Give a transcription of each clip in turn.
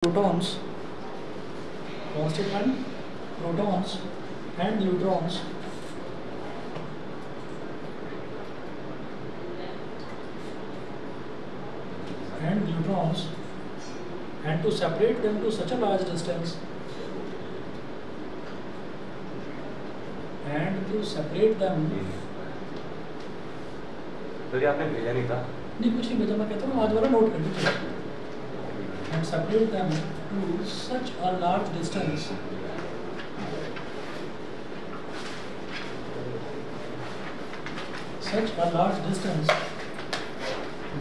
protons, constituent protons and neutrons and to separate them to such a large distance तो ये आपने भेजा नहीं था? नहीं, कुछ नहीं भेजा, मैं कहता हूँ आज वाला नोट कर लीजिए। and separate them to such a large distance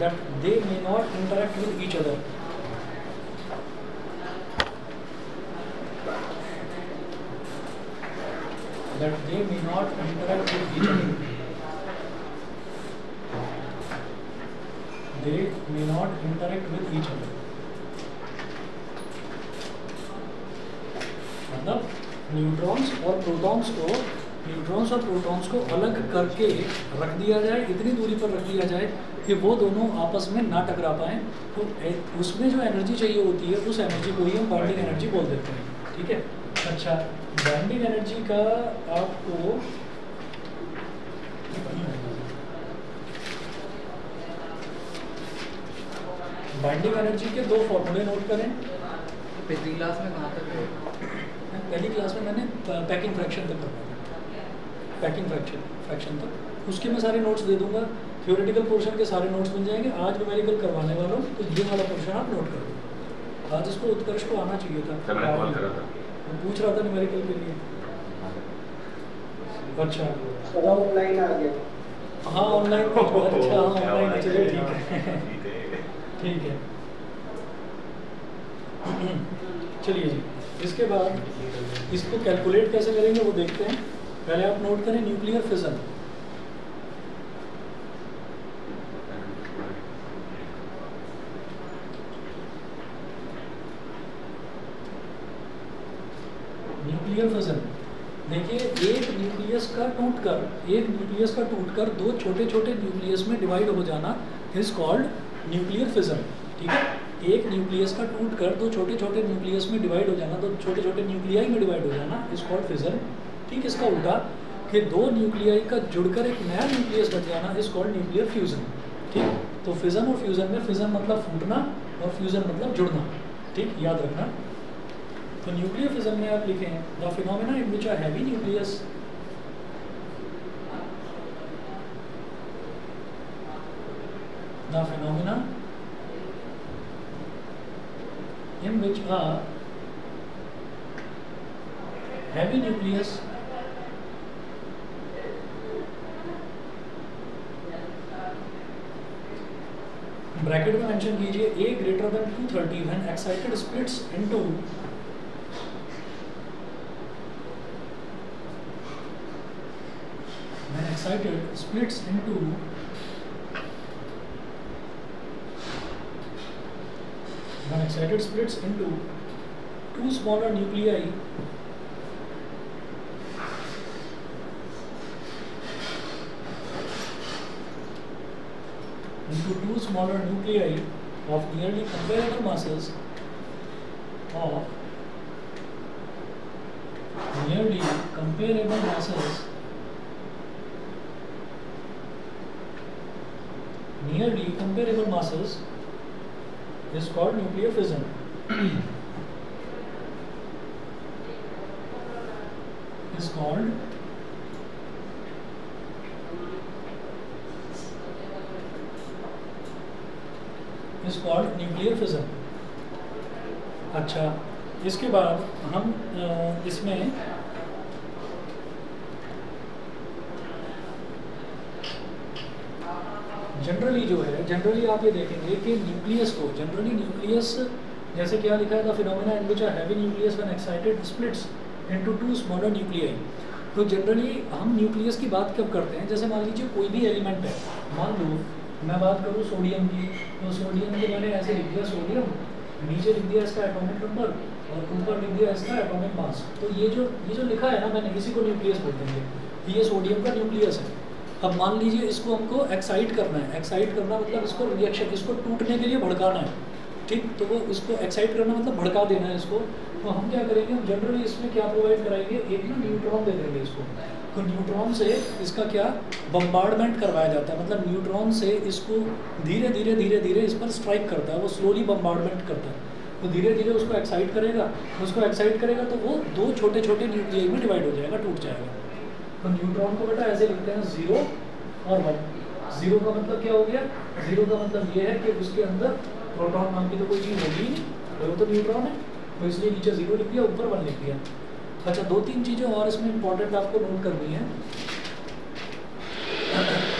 that they may not interact with each other. मतलब न्यूट्रॉन्स और प्रोटॉन्स को अलग करके रख दिया जाए, इतनी दूरी पर रख दिया जाए कि वो दोनों आपस में ना टकरा पाएँ। तो उसमें जो एनर्जी चाहिए होती है उस एनर्जी को ही हम बाइंडिंग एनर्जी बोल देते हैं। ठीक है, अच्छा, बाइंडिंग एनर्जी का आपको बाइंडिंग एनर्जी के दो फॉर्मूले नोट करें। पिछली क्लास में कहाँ तक है? पहली क्लास में मैंने पैकिंग फ्रैक्शन तक करवाया, पैकिंग फ्रैक्शन तक। उसके मैं सारे नोट्स दे दूंगा, थ्योरेटिकल पोर्शन के सारे नोट्स मिल जाएंगे। आज न्यूमेरिकल करवाने वालों तो ये वाला पोर्शन आप नोट कर दो। आज इसको उत्कर्ष को आना चाहिए था, मैंने कॉल करा था, पूछ रहा था न्यूमेरिकल के लिए। अच्छा, ऑनलाइन आ गया। हाँ ऑनलाइन, अच्छा ऑनलाइन, चलिए ठीक है ठीक है। चलिए जी, इसके बाद इसको कैलकुलेट कैसे करेंगे वो देखते हैं। पहले आप नोट करें न्यूक्लियर फिजन। न्यूक्लियर फिजन देखिए, एक न्यूक्लियस का टूटकर दो छोटे छोटे न्यूक्लियस में डिवाइड हो जाना इज कॉल्ड न्यूक्लियर फिजन। ठीक है, एक न्यूक्लियस का टूटकर दो छोटे छोटे न्यूक्लियस में डिवाइड हो जाना, दो छोटे छोटे न्यूक्लियाई में डिवाइड हो जाना इज कॉल्ड फिजन। ठीक, इसका उल्टा कि दो न्यूक्लियाई का जुड़कर एक नया न्यूक्लियस बन जाना इज कॉल्ड न्यूक्लियर फ्यूजन। ठीक, तो फिजन और फ्यूजन में फिजन मतलब फूटना और फ्यूजन मतलब जुड़ना। ठीक, याद रखना। तो न्यूक्लियर फिजन में आप लिखें the phenomena in which a heavy nucleus in which a heavy nucleus bracket में मेंशन कीजिए A greater than 230 when excited splits into when excited splits into two smaller nuclei of nearly comparable masses is called nuclear fission. is called nuclear fission. अच्छा, इसके बाद हम इसमें generally आप ये देखेंगे कि न्यूक्लियस जैसे क्या लिखा है, the phenomena in which a heavy nucleus when excited splits into two smaller nuclei. तो जनरली हम न्यूक्लियस की बात कब करते हैं, जैसे मान लीजिए कोई भी एलिमेंट है, मान लो मैं बात करूँ सोडियम की, तो सोडियम को मैंने ऐसे लिख दिया सोडियम, नीचे लिख दिया इसका एटॉमिक नंबर और ऊपर लिख दिया इसका एटॉमिक मास। तो ये जो लिखा है ना मैंने, इसी को न्यूक्लियस बोल देंगे। ये सोडियम का न्यूक्लियस है। अब मान लीजिए इसको हमको एक्साइट करना है, एक्साइट करना मतलब इसको रिएक्शन, इसको टूटने के लिए भड़काना है। ठीक, तो वो उसको एक्साइट करना मतलब भड़का देना है इसको। तो हम क्या करेंगे, हम जनरली इसमें क्या प्रोवाइड कराएंगे, एक ना न्यूट्रॉन दे देंगे इसको। तो न्यूट्रॉन से इसका क्या बम्बार्डमेंट करवाया जाता है, मतलब न्यूट्रॉन से इसको धीरे धीरे धीरे धीरे इस पर स्ट्राइक करता है, वो स्लोली बम्बार्डमेंट करता है। तो धीरे धीरे उसको एक्साइट करेगा तो वो दो छोटे छोटे न्यूक्लियाई में डिवाइड हो जाएगा, टूट जाएगा। तो न्यूट्रॉन को बेटा ऐसे लिखते हैं 0 और 1। 0 का मतलब क्या हो गया, 0 का मतलब ये है कि उसके अंदर प्रोटॉन नाम की तो कोई चीज़ होगी ही नहीं, वो तो न्यूट्रॉन है, तो इसलिए नीचे 0 लिख दिया, ऊपर 1 लिख दिया। अच्छा, 2-3 चीज़ें और इसमें इंपॉर्टेंट आपको नोट करनी है।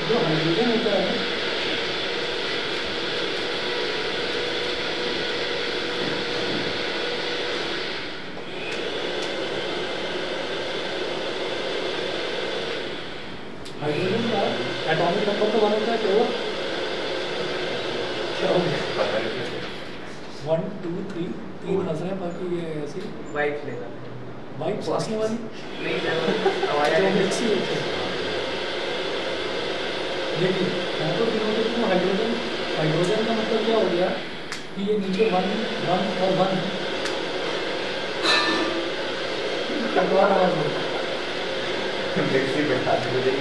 जो हाइड्रोजन होता है, हाइड्रोजन का एटॉमिक नंबर तो 1 होता है, क्या होगा 1 2 3 3 हंस रहे हैं, बाकी ये ऐसी वाइफ लेगा वाइफ हंसने वाली नहीं आवाज जो मिक्सी होती है। देखिए यहाँ तो तीनों के तीनों हाइड्रोजन, हाइड्रोजन का मतलब क्या हो गया कि ये नीचे 1 1 और 1 टकरार आवाज हो मिक्सी बैठा दी मुझे ही।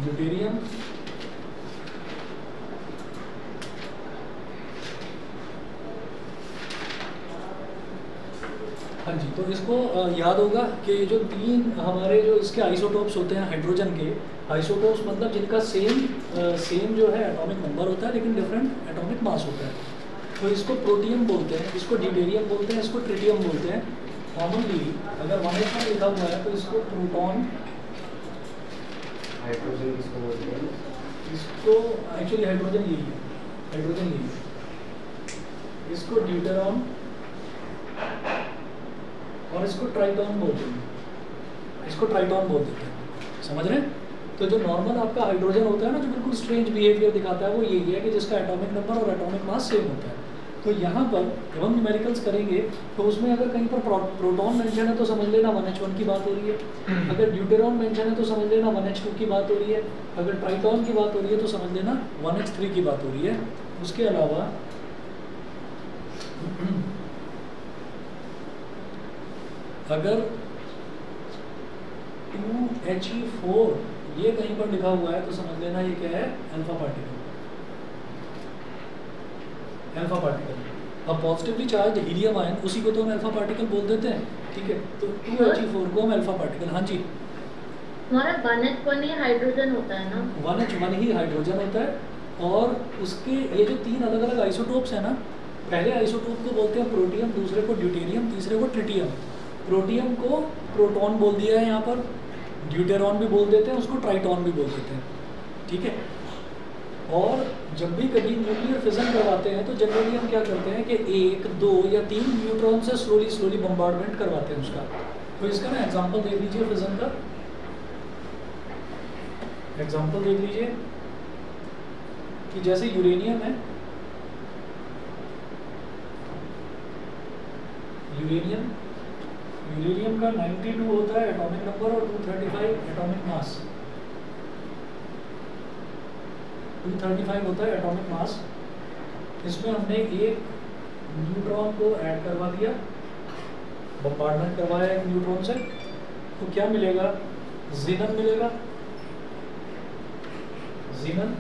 ड्यूटेरियम, हाँ जी, तो इसको याद होगा कि जो 3 हमारे जो इसके आइसोटोप्स होते हैं हाइड्रोजन के, आइसोटोप्स मतलब जिनका सेम जो है एटॉमिक नंबर होता है लेकिन डिफरेंट एटॉमिक मास होता है। तो इसको प्रोटियम बोलते हैं, इसको ड्यूटेरियम बोलते हैं, इसको ट्रिटियम बोलते हैं। कॉमनली अगर 1s में लिखा हुआ है तो इसको प्रोटॉन, हाइड्रोजन किसको बोलते हैं? इसको एक्चुअली हाइड्रोजन यही है, हाइड्रोजन यही है, इसको ड्यूटेरॉन और इसको ट्राइटॉन बोलते हैं, इसको ट्राइटॉन बोल देते हैं, समझ रहे हैं? तो जो नॉर्मल आपका हाइड्रोजन होता है ना, जो बिल्कुल स्ट्रेंज बिहेवियर दिखाता है, वो यही है कि जिसका एटॉमिक नंबर और एटॉमिक मास सेम होता है। तो यहाँ पर जब हम न्यूमेरिकल्स करेंगे तो उसमें अगर कहीं पर प्रोटॉन मेंशन है तो समझ लेना 1h1 की बात हो रही है, अगर ड्यूटेरॉन मेंशन है तो समझ लेना 1h2 की बात हो रही है, अगर ट्राइटॉन की बात हो रही है तो समझ लेना 1h3 की बात हो रही है। उसके अलावा अगर 2He4 ये कहीं पर लिखा हुआ है तो समझ लेना ये क्या है, अल्फा पार्टिकल, अल्फा पार्टिकल। अब पॉजिटिवली चार्ज हीलियम आयन, उसी को तो हम अल्फा पार्टिकल बोल देते हैं, ठीक है? तो 2He4 को हम अल्फा पार्टिकल, हाँ जी, हमारा 1H1 ही हाइड्रोजन होता है ना, 1H1 ही हाइड्रोजन होता है। और उसके ये जो 3 अलग अलग आइसोटोप्स हैं ना, पहले आइसोटोप को बोलते हैं प्रोटियम, दूसरे को ड्यूटेरियम, तीसरे को ट्रिटियम। प्रोटियम को प्रोटॉन बोल दिया है यहाँ पर, ड्यूटेरॉन भी बोल देते हैं, उसको ट्राइटॉन भी बोल देते हैं, ठीक है? और जब भी कभी न्यूक्लियर फिजन करवाते हैं तो जनरली हम क्या करते हैं कि 1 2 या 3 न्यूट्रॉन से स्लोली बम्बार्डमेंट करवाते हैं उसका। तो इसका ना एग्जांपल देख लीजिए फिजन का, एग्जांपल देख लीजिए कि जैसे यूरेनियम है, यूरेनियम का 92 होता है एटॉमिक नंबर और 235 एटॉमिक मास, 235 होता है एटॉमिक मास। इसमें हमने एक न्यूट्रॉन को ऐड करवा दिया, बम्बार्डमेंट करवाया एक न्यूट्रॉन से, तो क्या मिलेगा, जीनन मिलेगा, जीनन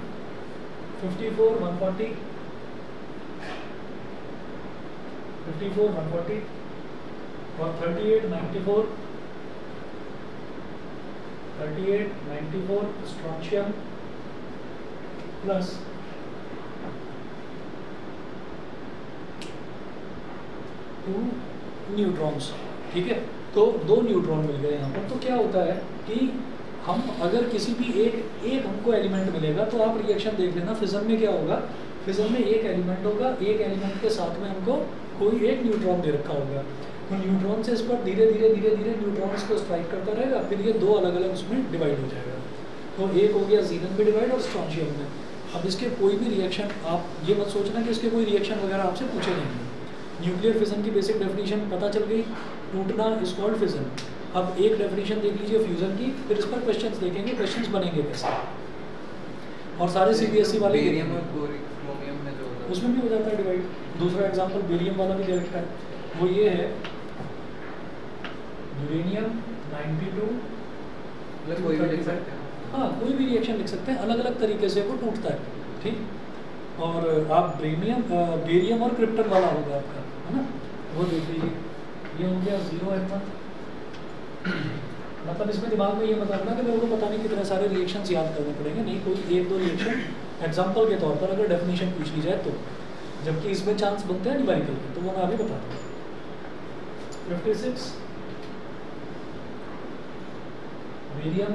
54 140 और 38 94 स्ट्रॉन्शियम प्लस 2 न्यूट्रॉन्स, ठीक है? तो 2 न्यूट्रॉन मिल गए यहाँ पर। तो क्या होता है कि हम अगर किसी भी एक हमको एलिमेंट मिलेगा तो आप रिएक्शन देख लेना, फिजन में क्या होगा, फिजन में एक एलिमेंट होगा, एक एलिमेंट के साथ में हमको कोई एक न्यूट्रॉन दे रखा होगा, तो न्यूट्रॉन से इस पर धीरे धीरे न्यूट्रॉन्स को स्ट्राइक करता रहेगा, फिर ये 2 अलग अलग उसमें डिवाइड हो जाएगा। तो एक हो गया जीनन में डिवाइड और स्ट्रॉन्शियम में। अब इसके कोई भी रिएक्शन, आप ये मत सोचना कि इसके कोई रिएक्शन वगैरह आपसे पूछे जाएंगे। न्यूक्लियर फिजन की बेसिक डेफिनेशन पता चल गई, टूटना इज कॉल्ड फिजन। अब एक डेफिनेशन देख लीजिए फ्यूजन की, फिर इस पर क्वेश्चंस देखेंगे, क्वेश्चंस बनेंगे कैसे, और सारे सीबीएसई वाले बेरियम और क्रोमियम में जो होता है उसमें भी हो जाता है डिवाइड। दूसरा एग्जांपल बेरियम वाला भी दे रखा है, वो ये है यूरेनियम 92। मतलब कोई भी लिख सकते हैं। हाँ, कोई भी रिएक्शन लिख सकते हैं, अलग अलग तरीके से वो टूटता है, ठीक। और आप बेरियम और क्रिप्टन वाला होगा आपका, है ना, वो देख लीजिए। ये हो गया 0N1। मतलब इसमें दिमाग में ये मत रखना कि मेरे को पता नहीं कितने सारे रिएक्शंस याद करने पड़ेंगे, नहीं, कोई एक दो रिएक्शन एग्जांपल के तौर पर अगर डेफिनेशन पूछ ली जाए तो, जबकि इसमें चांस बनते हैं न्यूमेरिकल के, तो वो मैं अभी बताता हूँ। 56 बेरियम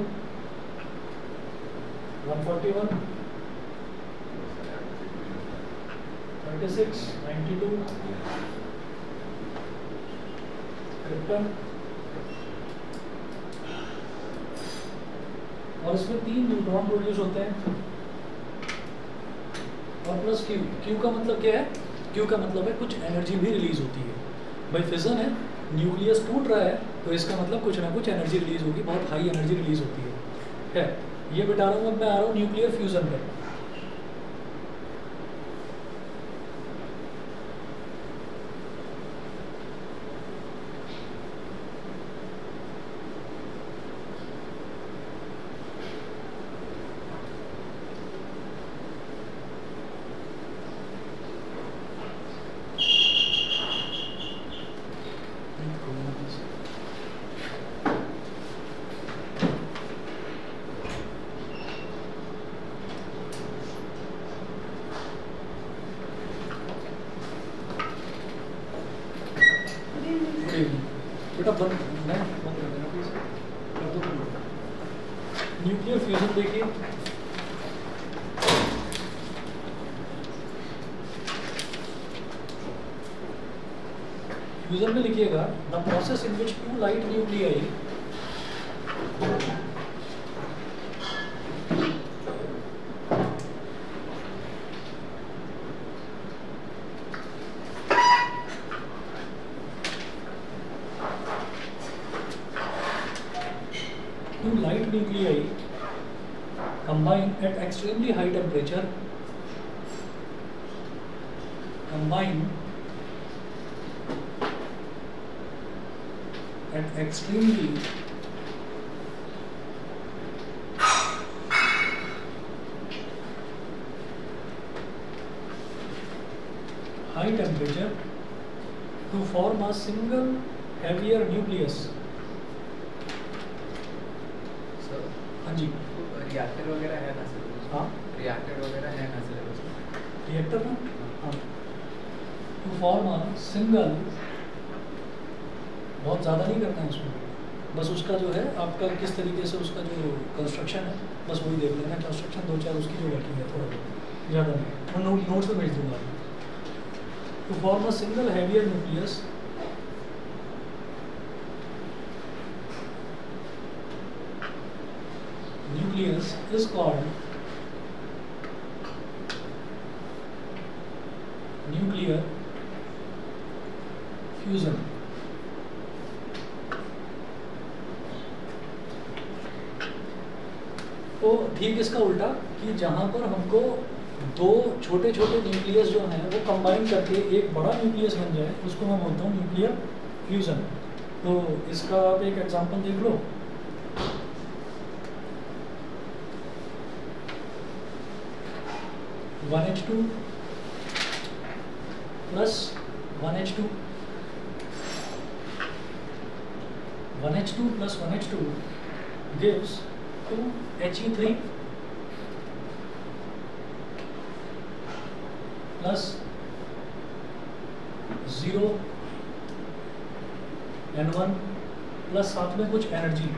141 36 92 क्रिप्टन, और इसमें 3 न्यूट्रॉन प्रोड्यूस होते हैं, और प्लस क्यू। क्यू का मतलब क्या है? क्यू का मतलब है कुछ एनर्जी भी रिलीज होती है। भाई फिजन है, न्यूक्लियस टूट रहा है, तो इसका मतलब कुछ ना कुछ एनर्जी रिलीज होगी, बहुत हाई एनर्जी रिलीज होती है। ये बता रहा हूँ, अब मैं आ रहा हूँ न्यूक्लियर फ्यूजन पर। बेटा बंद कर देना प्लीज, कर दो। न्यूक्लियर फ्यूजन देखिए, फ्यूजन में लिखिएगा the process in which 2 light nuclei combine at extremely high temperature, combine at extremely high temperature to form a single heavier nucleus. हाँ जी, रिएक्टर वगैरह है ना सर? हाँ, रिएक्टर वगैरह है ना सर? रिएक्टर में हाँ, टू फॉर्म अ सिंगल, बहुत ज़्यादा नहीं करना है उसमें, बस उसका जो है आपका किस तरीके से उसका जो कंस्ट्रक्शन है बस वही देख लेना। कंस्ट्रक्शन 2-4 उसकी जो वर्किंग है, थोड़ा ज़्यादा नहीं, मैं नोट्स में भेज दूँगा। To form a single heavier nucleus is called nuclear fusion. तो ठीक इसका उल्टा कि जहाँ पर हमको 2 छोटे छोटे न्यूक्लियस जो हैं वो कंबाइन करके एक बड़ा न्यूक्लियस बन जाए, उसको मैं बोलता हूँ न्यूक्लियर फ्यूजन। तो इसका आप एक एग्जांपल देख लो। (1H2 plus 1H2) 1H2 plus 1H2 gives 2He3 plus 0N1 plus साथ में कुछ एनर्जी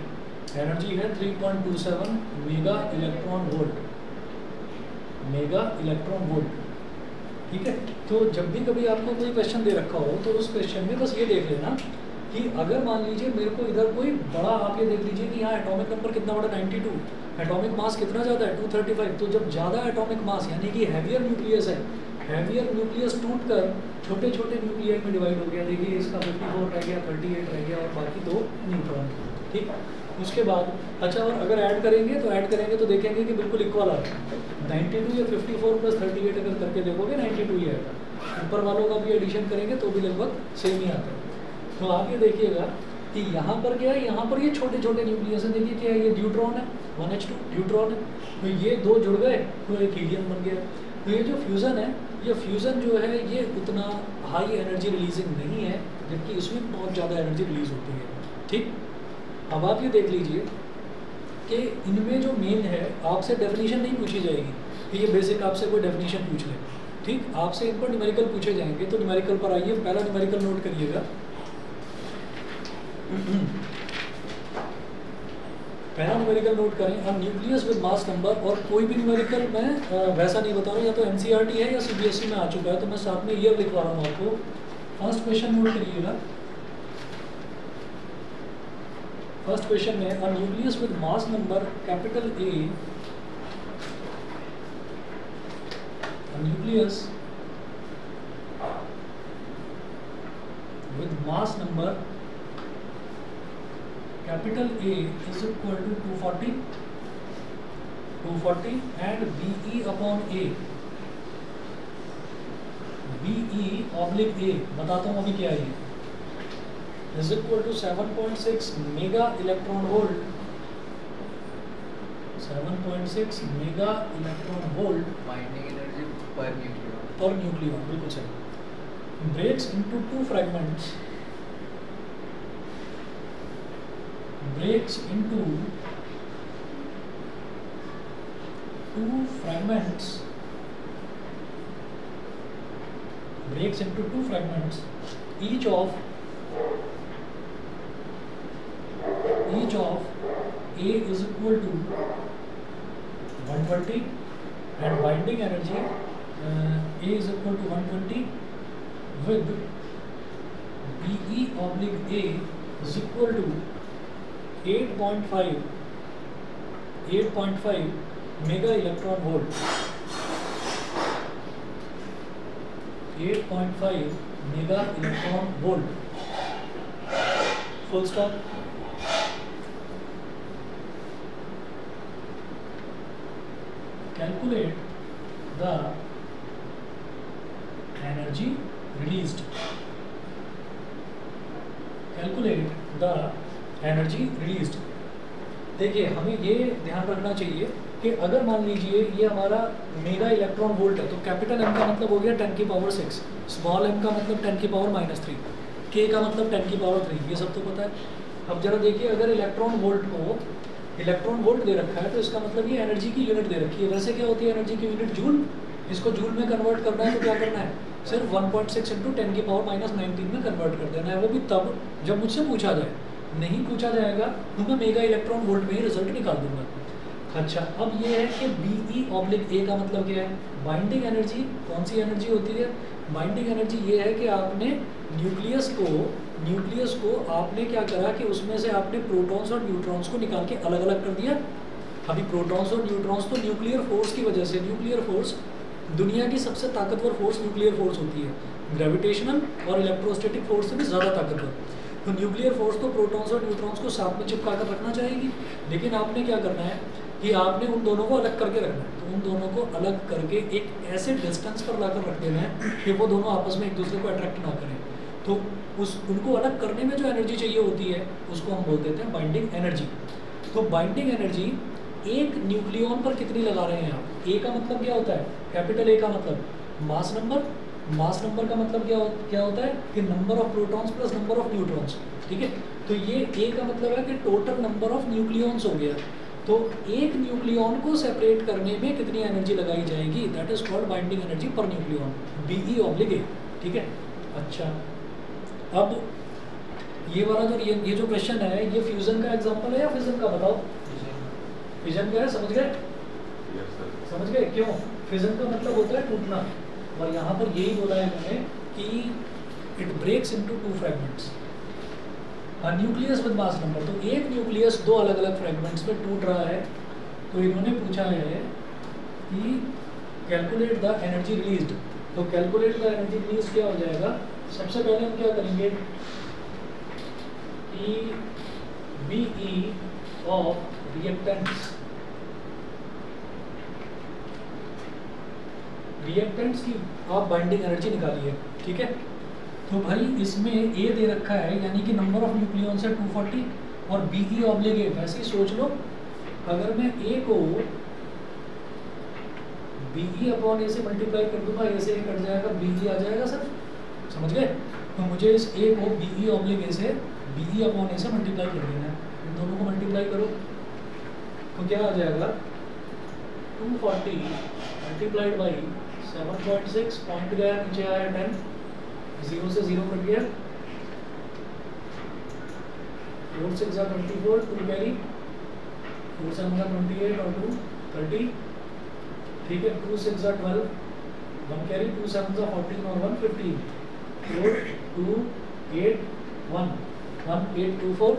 है 3.27 मेगा इलेक्ट्रॉन वोल्ट। ठीक है, तो जब भी कभी आपको कोई क्वेश्चन दे रखा हो तो उस क्वेश्चन में बस ये देख लेना कि अगर मान लीजिए मेरे को इधर कोई बड़ा, आप ये देख लीजिए कि यहाँ एटॉमिक नंबर कितना बड़ा 92, एटॉमिक मास कितना ज़्यादा है 235, तो जब ज़्यादा एटॉमिक मास यानी कि हैवियर न्यूक्लियस है, हैवियर न्यूक्लियस टूटकर छोटे छोटे न्यूक्लियाई में डिवाइड हो गया। देखिए इसका 54 रह गया, 38 रह गया और बाकी 2 न्यूट्रॉन। ठीक, उसके बाद अच्छा, और अगर ऐड करेंगे तो देखेंगे कि बिल्कुल इक्वल आ रहा है 92 या 54 प्लस 38 अगर करके देखोगे 92 ही आएगा। ऊपर वालों का भी एडिशन करेंगे तो भी लगभग सेम ही आता है। तो आप ये देखिएगा कि यहाँ पर क्या है, यहाँ पर ये छोटे छोटे न्यूक्लियस है। देखिए क्या है, ये ड्यूट्रॉन है 1H2 ड्यूट्रॉन है, तो ये 2 जुड़ गए तो एक हीलियम बन गया। तो ये जो फ्यूज़न है, ये फ्यूज़न जो है ये उतना हाई एनर्जी रिलीजिंग नहीं है, जबकि इसमें बहुत ज़्यादा एनर्जी रिलीज होती है। ठीक, अब आप ये देख लीजिए कि इनमें जो मेन है, आपसे डेफिनेशन नहीं पूछी जाएगी कि ये बेसिक आपसे कोई डेफिनेशन पूछ ले। ठीक, आपसे इन पर न्यूमेरिकल पूछे जाएंगे। तो न्यूमेरिकल पर आइए, पहला न्यूमेरिकल नोट करिएगा। पहला न्यूमेरिकल नोट करें, अब न्यूक्लियस विद मास नंबर, और कोई भी न्यूमेरिकल मैं वैसा नहीं बता रहा हूँ, या तो NCERT है या CBSE में आ चुका है, तो मैं साथ में ईयर लिखवा रहा हूँ आपको। फर्स्ट क्वेश्चन नोट करिएगा। फर्स्ट क्वेश्चन में a nucleus with mass number capital A, nucleus with mass number capital A is equal to 240 and BE upon A, BE oblique A बताता हूँ अभी क्या है ये, is equal to 7.6 mega electron volt, 7.6 mega electron volt binding energy per nucleon, बिल्कुल सही। Breaks into 2 fragments, breaks into 2 fragments, breaks into 2 fragments, each of A is equal to 120 and binding energy A is equal to 120 with BE oblique A is equal to 8.5 mega electron volt, 8.5 mega electron volt, full stop. Calculate the energy released, calculate the energy released. देखिए हमें ये ध्यान रखना चाहिए कि अगर मान लीजिए ये हमारा मेगा इलेक्ट्रॉन वोल्ट है, तो कैपिटल M का मतलब हो गया 10 की पावर 6, स्मॉल m का मतलब 10 की पावर -3, k का मतलब 10 की पावर 3, ये सब तो पता है। अब जरा देखिए, अगर इलेक्ट्रॉन वोल्ट को इलेक्ट्रॉन वोल्ट दे रखा है तो इसका मतलब ये एनर्जी की यूनिट दे रखी है। वैसे क्या होती है एनर्जी की यूनिट? जूल। इसको जूल में कन्वर्ट करना है तो क्या करना है, सिर्फ 1.6 × 10 की पावर -19 में कन्वर्ट कर देना है, वो भी तब जब मुझसे पूछा जाए। नहीं पूछा जाएगा तो मैं मेगा इलेक्ट्रॉन वोल्ट में ही रिजल्ट निकाल दूंगा। अच्छा, अब ये है कि BE oblique A का मतलब क्या है? Binding energy. कौन सी एनर्जी होती है? बाइंडिंग एनर्जी ये है कि आपने न्यूक्लियस को आपने क्या करा कि उसमें से आपने प्रोटॉन्स और न्यूट्रॉन्स को निकाल के अलग अलग कर दिया। अभी प्रोटॉन्स और न्यूट्रॉन्स तो न्यूक्लियर फोर्स की वजह से, न्यूक्लियर फोर्स दुनिया की सबसे ताकतवर फोर्स न्यूक्लियर फोर्स होती है, ग्रेविटेशनल और इलेक्ट्रोस्टैटिक फोर्स से भी ज़्यादा ताकतवर। तो न्यूक्लियर फोर्स तो प्रोटॉन्स और न्यूट्रॉन्स को साथ में चिपका कर रखना चाहेगी, लेकिन आपने क्या करना है कि आपने उन दोनों को अलग करके रखना है। तो उन दोनों को अलग करके एक ऐसे डिस्टेंस पर लाकर रख देना है कि वो दोनों आपस में एक दूसरे को अट्रैक्ट ना करें। तो उनको अलग करने में जो एनर्जी चाहिए होती है उसको हम बोल देते हैं बाइंडिंग एनर्जी। तो बाइंडिंग एनर्जी एक न्यूक्लियॉन पर कितनी लगा रहे हैं आप? ए का मतलब क्या होता है? कैपिटल ए का मतलब मास नंबर। मास नंबर का मतलब क्या होता है कि number of protons plus number of neutrons. ठीक है, तो ये ए का मतलब है कि टोटल नंबर ऑफ न्यूक्लियॉन्स हो गया। तो एक न्यूक्लियॉन को सेपरेट करने में कितनी एनर्जी लगाई जाएगी, that is called binding energy पर न्यूक्लियॉन, BE oblique A। ठीक है, अच्छा अब ये वाला जो ये जो क्वेश्चन है ये फ्यूजन का एग्जांपल है या फिजन का? बताओ। फिजन का है, समझ गए? समझ गए क्यों? फिजन का मतलब होता है टूटना, और यहाँ पर यही बोला है मैंने कि it breaks into 2 fragments. Nucleus with mass number, तो एक न्यूक्लियस दो अलग अलग फ्रेगमेंट्स में टूट रहा है, तो इन्होंने पूछा है कि कैलकुलेट द एनर्जी रिलीज्ड। तो कैलकुलेट द एनर्जी रिलीज क्या हो जाएगा, सबसे पहले हम क्या करेंगे, EBE ऑफ रिएक्टेंट्स, रिएक्टेंट्स की आप बाइंडिंग एनर्जी निकालिए, ठीक है। तो भाई इसमें ए दे रखा है, यानी कि नंबर ऑफ न्यूक्लियॉन्स है 240 और BE ऑब्लिक ए। वैसे ही सोच लो, अगर मैं ए को BE अपॉन ए से मल्टीप्लाई कर दूंगा, ए से ए कट जाएगा, BE आ जाएगा सर, समझ गए। तो मुझे इस ए को BE ऑब्लिक ए से BE अपॉन ए से मल्टीप्लाई कर देना है, इन दोनों को मल्टीप्लाई करो तो क्या आ जाएगा 240 मल्टीप्लाइड बाई 7.6, पॉइंट गया नीचे आया 10, 0 से 0 कट गया, 4 6 24, 2 कैरी, 4 7 28 और 2 30, ठीक है। 2 6 12, 1 कैरी, 2 7 14 और 1 15, 4 2 8 1 1824।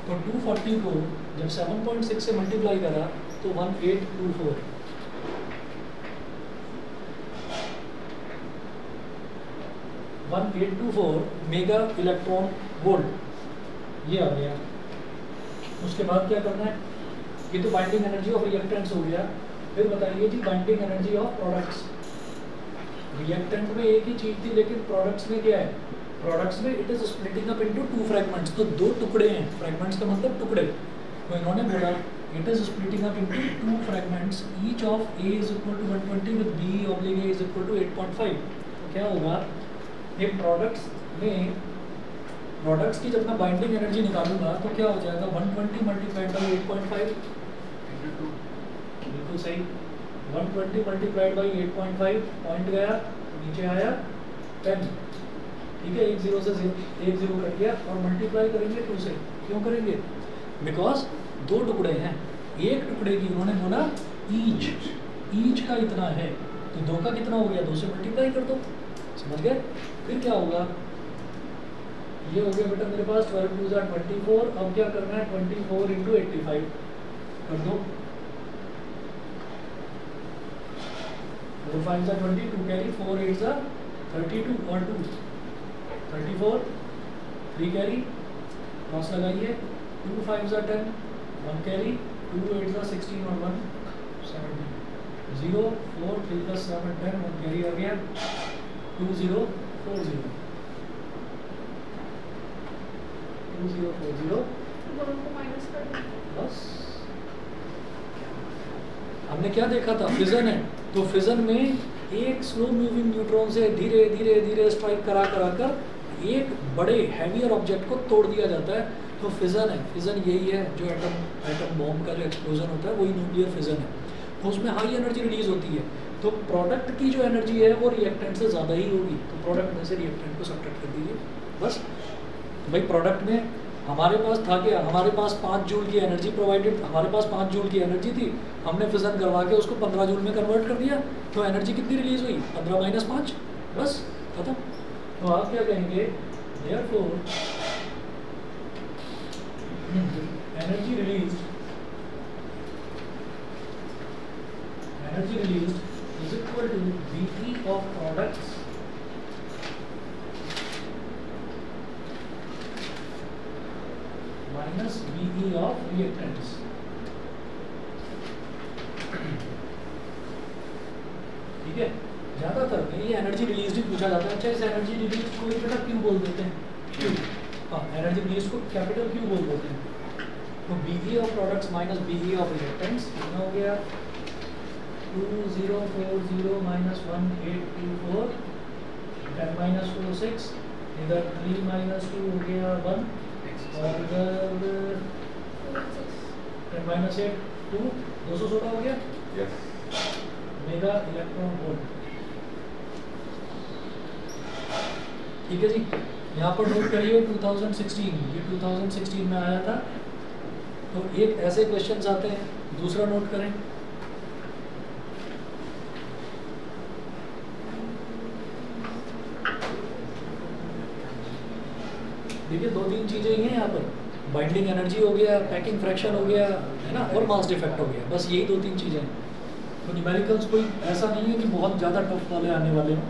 तो 240 को जब 7.6 से मल्टीप्लाई करा तो 1824, 1824 मेगा इलेक्ट्रॉन वोल्ट ये आ गया। उसके बाद क्या करना है, ये तो बाइंडिंग एनर्जी ऑफ रिएक्टेंट्स हो गया। फिर बताइए जी binding energy of products. Reactant में एक ही चीज थी, लेकिन प्रोडक्ट्स में क्या है, प्रोडक्ट्स में it is splitting up into 2 fragments, तो 2 टुकड़े हैं, फ्रैगमेंट्स का मतलब टुकड़े। तो इन्होंने बोला it is splitting up into 2 fragments, each of A is equal to 120 with B oblique A is equal to 8.5। तो क्या होगा, ये प्रोडक्ट्स में, प्रोडक्ट्स की जब मैं बाइंडिंग एनर्जी निकालूंगा तो क्या हो जाएगा 120 मल्टीप्लाइड बाई 8.5, बिल्कुल सही, 120 मल्टीप्लाइड बाई 8.5, पॉइंट गया नीचे आया 10, ठीक है। 1 0 से 1 0 कट गया और मल्टीप्लाई करेंगे 2 से। क्यों करेंगे, बिकॉज 2 टुकड़े हैं, एक टुकड़े की उन्होंने बोला ईच का इतना है, तो 2 का कितना हो गया, 2 से मल्टीप्लाई कर दो, समझ गए। फिर क्या होगा, ये हो गया बेटा मेरे पास 12 2 24। अब क्या करना है, 24 इंटू 85 कर दो, 4 5 20, 2 कैरी, 4 8 32 और 2 34, 3 कैरी, क्रॉस लगाइए, 2 5 10, 1 कैरी, 2 8 16 और 1 17, 0 4 3 + 7 10, 1 कैरी आ गया, 2 0 4 0, 2 0 4 0, दोनों को माइनस कर दो। बस हमने क्या देखा था, फिजन है। तो फिजन में एक स्लो मूविंग न्यूट्रॉन से धीरे धीरे धीरे स्ट्राइक करा करा कर एक बड़े हैवियर ऑब्जेक्ट को तोड़ दिया जाता है, तो फिजन है। फिजन यही है जो एटम बॉम्ब का जो एक्सप्लोजन होता है वही न्यूक्लियर फिजन है। तो उसमें हाई एनर्जी रिलीज होती है, तो प्रोडक्ट की जो एनर्जी है वो रिएक्टेंट से ज़्यादा ही होगी, तो प्रोडक्ट में से रिएक्टेंट को सब्ट्रैक्ट कर दीजिए बस। भाई प्रोडक्ट में हमारे पास था क्या, हमारे पास 5 जूल की एनर्जी प्रोवाइडेड, हमारे पास 5 जूल की एनर्जी थी, हमने फिजन करवा के उसको 15 जूल में कन्वर्ट कर दिया, तो एनर्जी कितनी रिलीज हुई, 15 - 5, बस खत्म। तो आप क्या कहेंगे, therefore energy release is equal to BE of products minus BE of reactants. ठीक है, ज़्यादातर में ये एनर्जी रिलीज ही पूछा जाता है। अच्छा, इस एनर्जी रिलीज को बेटा क्यों बोल देते हैं, क्यों, हाँ एनर्जी रिलीज को कैपिटल क्यों बोल देते हैं। तो BE of products minus BE of reactants कितना हो गया, 2040 माइनस 1824, 10 - 4 6, इधर 3 - 2 हो गया 1, और इधर 10 - 8 2, 216 हो गया मेगा इलेक्ट्रॉन वोल्ट। ठीक है जी, यहाँ पर नोट करिए 2016, ये 2016 में आया था। तो एक ऐसे क्वेश्चंस आते हैं, दूसरा नोट करें, देखिए 2-3 चीज़ें ही हैं यहाँ पर, बाइंडिंग एनर्जी हो गया, पैकिंग फ्रैक्शन हो गया, है ना, और मास डिफेक्ट हो गया, बस यही 2-3 चीज़ें हैं। तो न्यूमेरिकल्स कोई ऐसा नहीं है कि बहुत ज़्यादा टफ वाले आने वाले हों।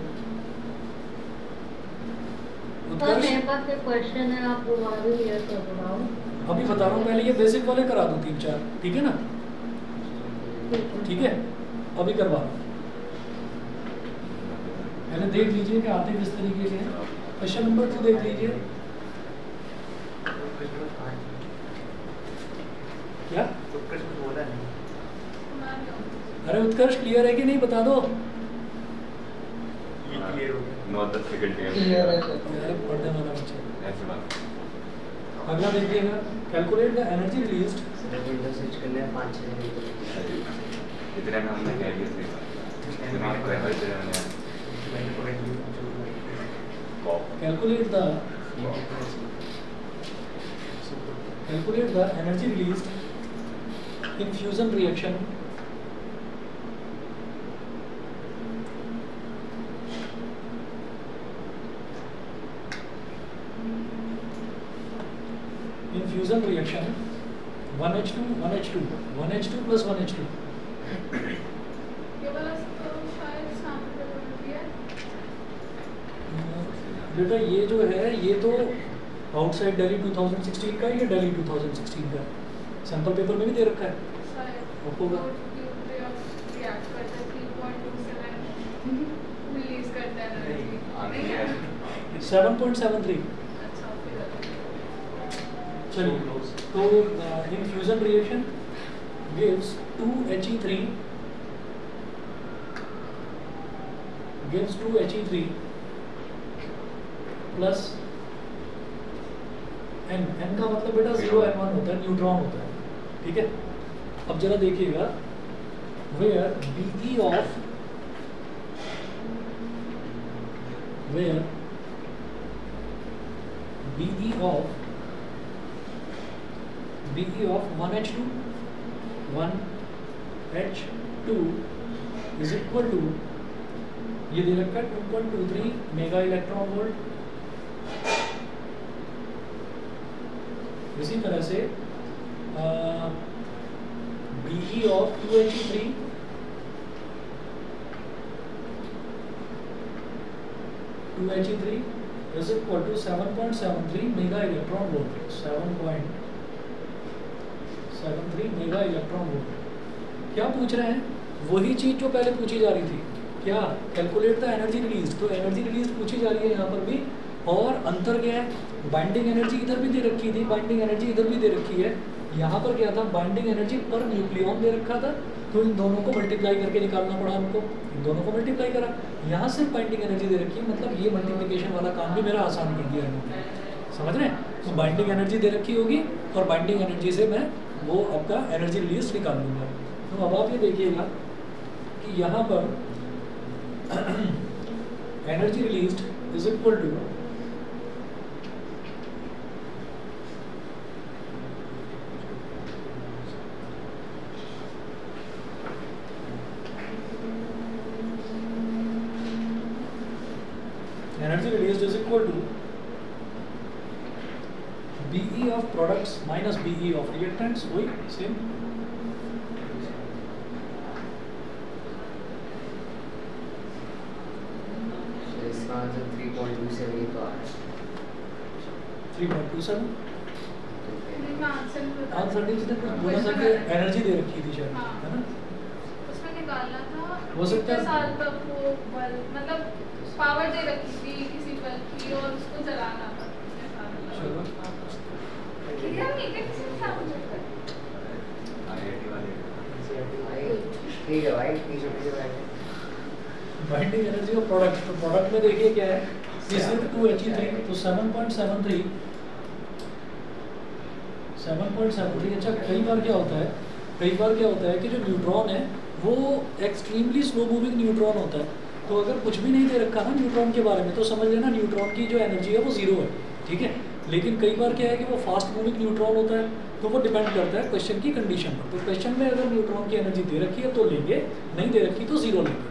सर मेरे पास एक क्वेश्चन है, आप दोबारा भी क्लियर कर दो। अभी बता रहा हूँ, पहले ये बेसिक वाले करा दूँ 3-4, ठीक है ना? ठीक है, अभी करवा रहा हूँ। पहले देख लीजिए कि आते किस तरीके के हैं। क्वेश्चन नंबर 2 देख लीजिए। क्या उत्कर्ष कुछ बोला नहीं। अरे उत्कर्ष क्लियर है कि नहीं, बता दो। ये क्लियर हो गया। 9-10 सेकंड क्लियर है सर। अरे पढ़ने वाला बच्चा। ऐसे बात। अगला देखिएगा, calculate the energy released. Window switch करने में 5-6 मिनट इतने में हमने कह दिया सही। दिमाग को एवरेज देना है। Calculate the energy released in fusion reaction fusion reaction 1H2 1H2 1H2 plus 1H2। बेटा ये जो है ये तो आउटसाइड दिल्ली 2016 का, ये दिल्ली 2016 का सैंपल पेपर में भी दे रखा है, होगा। 7.73। चलिए, तो इन fusion reaction gives 2He3 plus N का मतलब बेटा 0N1 होता है, न्यूट्रॉन होता है, ठीक है। अब जरा देखिएगा, where BE of 1H2 is equal to, ये दे रखा है 2.23 मेगा इलेक्ट्रॉन वोल्ट। इसी तरह से BE of 2He3 is equal to 7.73 mega electron volt. 7.73 mega electron volt. क्या पूछ रहे हैं? वही चीज़ जो पहले पूछी जा रही थी, क्या कैलकुलेट द एनर्जी रिलीज। तो एनर्जी रिलीज पूछी जा रही है यहाँ पर भी, और अंतर क्या है, बाइंडिंग एनर्जी इधर भी दे रखी थी, बाइंडिंग एनर्जी इधर भी दे रखी है। यहाँ पर क्या था, बाइंडिंग एनर्जी पर न्यूक्लियन दे रखा था, तो इन दोनों को मल्टीप्लाई करके निकालना पड़ा हमको, इन दोनों को मल्टीप्लाई करा। यहाँ सिर्फ बाइंडिंग एनर्जी दे रखी है, मतलब ये मल्टीप्लिकेशन वाला काम भी मेरा आसान कर दिया इन्होंने, समझ रहे हैं। तो बाइंडिंग एनर्जी दे रखी होगी और बाइंडिंग एनर्जी से मैं वो आपका एनर्जी रिलीज निकाल लूँगा। तो अब आप ये देखिएगा कि यहाँ पर energy released is equal to BE of products minus BE of reactants, वही सेम। इसका आंसर 3.27 तो आ रहा है। 3.27 आंसर नहीं, जिसने कुछ बोला था कि एनर्जी दे रखी थी शायद, है ना। उसमें निकालना था हो सकता है साल तक वो बल्ब, मतलब पावर दे रखी थी किसी बल्ब की और उसको जलाना था। चलो ठीक है भाई, 30 बाइंडिंग एनर्जी ऑफ प्रोडक्ट, तो प्रोडक्ट में देखिए क्या है, सिर्फ 2He3, तो 7.73। अच्छा, कई बार क्या होता है कि जो न्यूट्रॉन है वो एक्सट्रीमली स्लो मूविंग न्यूट्रॉन होता है। तो अगर कुछ भी नहीं दे रखा ना न्यूट्रॉन के बारे में, तो समझ लेना न्यूट्रॉन की जो एनर्जी है वो 0 है, ठीक है। लेकिन कई बार क्या है कि वो फास्ट मूविंग न्यूट्रॉन होता है, तो वो डिपेंड करता है क्वेश्चन की कंडीशन पर। तो क्वेश्चन में अगर न्यूट्रॉन की एनर्जी दे रखी है तो लेंगे, नहीं दे रखी तो 0 लेंगे।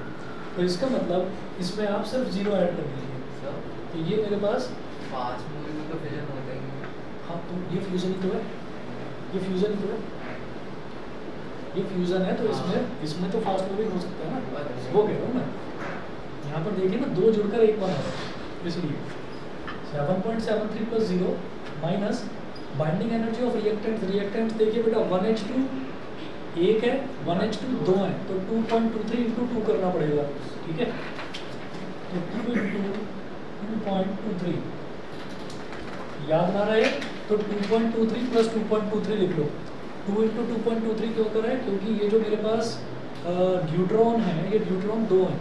तो इसका मतलब इसमें आप सिर्फ 0 ऐड कर दीजिए। तो ये मेरे पास फास्ट मूविंग में तो फिजन होता ही तो ये फ्यूजन ही तो है, ये फ्यूजन ही तो है, ये फ्यूजन है, तो इसमें तो फास्ट मूविंग हो सकता है ना, वो कह रहा हूँ मैं। यहाँ पर देखिए ना, 2 जुड़कर 1 बना है, इसलिए 7.73 + 0 minus binding energy of reactants देखिए बेटा 1H2 1 है, 1H2 2 है, तो 2.23 × 2 करना पड़ेगा, ठीक है। तो 2 × 2.23 याद ना रहे तो 2.23 + 2.23 लिख लो। 2 × 2.23 क्यों कर रहा है, क्योंकि ये जो मेरे पास ड्यूट्रॉन है, ये ड्यूट्रॉन 2 है,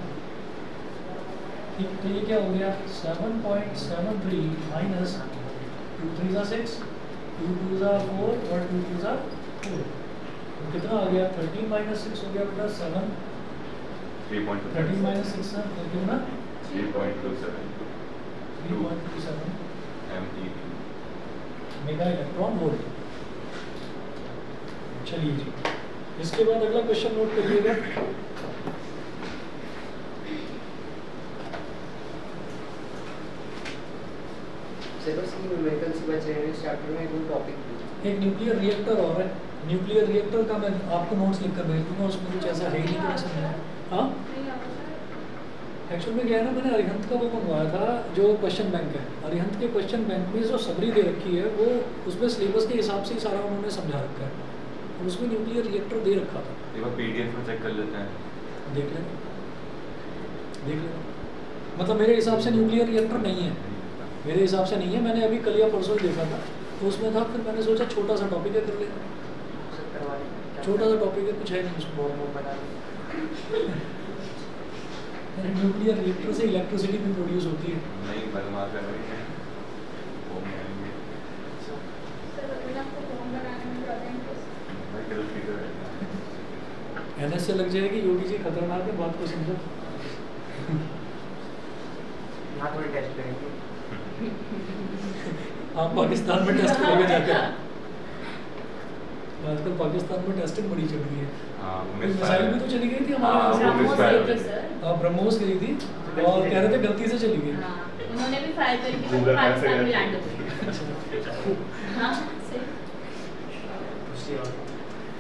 ठीक। तो ये क्या हो गया 7.73 माइनस 2 × 3 = 6, 2 × 2 = 4 और 2 × 2 = 4, तो कितना आ गया 13 - 6 हो गया बेटा 7, 13 - 6 है कितना 3.27 मेगा इलेक्ट्रॉन वोल्ट। चलिए जी, इसके बाद अगला क्वेश्चन नोट करिएगा। सिलेबस की न्यूमेरिकल से बच रहे हैं इस चैप्टर में, कोई टॉपिक एक न्यूक्लियर रिएक्टर और है, न्यूक्लियर रिएक्टर का मैं आपको नोट्स लिखकर भेज दूंगा, उसमें कुछ ऐसा है ही नहीं तो समझा। हाँ एक्चुअल में क्या है ना, मैंने अरिहंत का वो मंगवाया था जो क्वेश्चन बैंक है, अरिहंत के क्वेश्चन बैंक में जो समरी दे रखी है वो उसमें सिलेबस के हिसाब से ही सारा उन्होंने समझा रखा है, और उसमें न्यूक्लियर रिएक्टर दे रखा था। एक बार पीडीएफ में चेक कर लेते हैं, देख लेना, देख लेना। मतलब मेरे हिसाब से न्यूक्लियर रिएक्टर नहीं है, मेरे हिसाब से नहीं है, मैंने अभी कल या परसों ही देखा था तो उसमें था, फिर मैंने सोचा छोटा सा टॉपिक है कर लेना, छोटा सा टॉपिक है, कुछ है नहीं उसमें। न्यूक्लियर रिएक्टर से इलेक्ट्रिसिटी भी प्रोड्यूस होती है। नहीं बदमाश कर रही है वो मारेंगे सर अगर आपको फॉर्म बनाने में प्रॉब्लम भाई कल स्पीकर है एनएस से लग जाएगी, योगी जी खतरनाक है, बात को समझो। यहाँ थोड़ी टेस्ट करेंगे। आप पाकिस्तान में टेस्ट करोगे जाकर, आजकल पाकिस्तान में टेस्टिंग बड़ी चल रही है। हां मिसाइल भी तो चली गई थी हाँ, हमारे वो यहाँ मिसाइल से, ब्रह्मोस गई थी और कह रहे थे गलती से चली गई। उन्होंने भी फायर करके Google Maps से पाकिस्तान में गए। लैंड हो गई। हाँ सही।